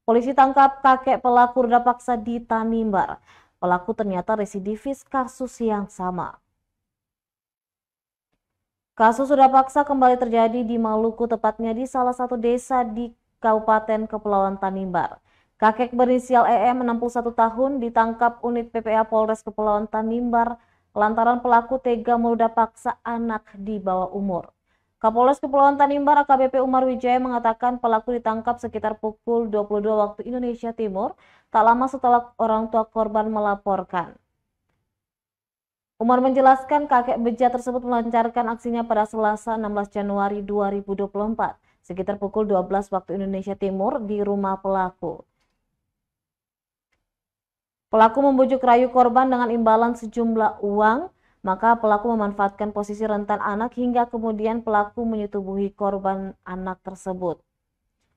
Polisi tangkap kakek pelaku ruda paksa di Tanimbar. Pelaku ternyata residivis kasus yang sama. Kasus ruda paksa kembali terjadi di Maluku, tepatnya di salah satu desa di Kabupaten Kepulauan Tanimbar. Kakek berinisial EM 61 tahun ditangkap unit PPA Polres Kepulauan Tanimbar lantaran pelaku tega meruda paksa anak di bawah umur. Kapolres Kepulauan Tanimbar AKBP Umar Wijaya mengatakan pelaku ditangkap sekitar pukul 22 waktu Indonesia Timur, tak lama setelah orang tua korban melaporkan. Umar menjelaskan kakek bejat tersebut melancarkan aksinya pada Selasa 16 Januari 2024, sekitar pukul 12 waktu Indonesia Timur di rumah pelaku. Pelaku membujuk rayu korban dengan imbalan sejumlah uang, maka pelaku memanfaatkan posisi rentan anak hingga kemudian pelaku menyetubuhi korban anak tersebut.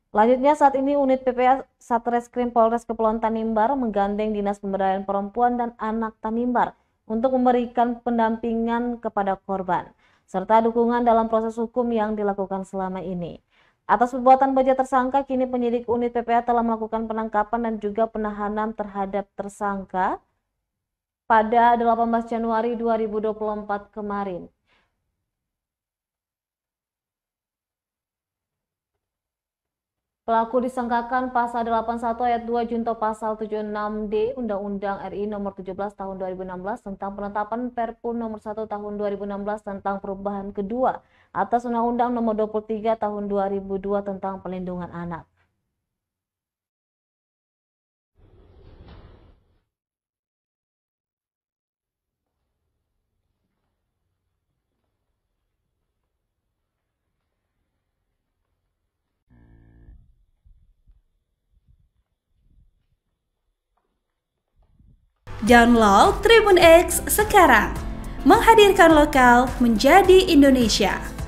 Selanjutnya saat ini unit PPA Satreskrim Polres Kepulauan Tanimbar menggandeng Dinas Pemberdayaan Perempuan dan Anak Tanimbar untuk memberikan pendampingan kepada korban, serta dukungan dalam proses hukum yang dilakukan selama ini. Atas perbuatan bejat tersangka, kini penyidik unit PPA telah melakukan penangkapan dan juga penahanan terhadap tersangka pada 18 Januari 2024 kemarin. Pelaku disangkakan pasal 81 ayat 2 junto pasal 76D Undang-Undang RI nomor 17 tahun 2016 tentang penetapan Perpu nomor 1 tahun 2016 tentang perubahan kedua atas Undang-Undang nomor 23 tahun 2002 tentang perlindungan anak. Download Tribun X sekarang, menghadirkan lokal menjadi Indonesia.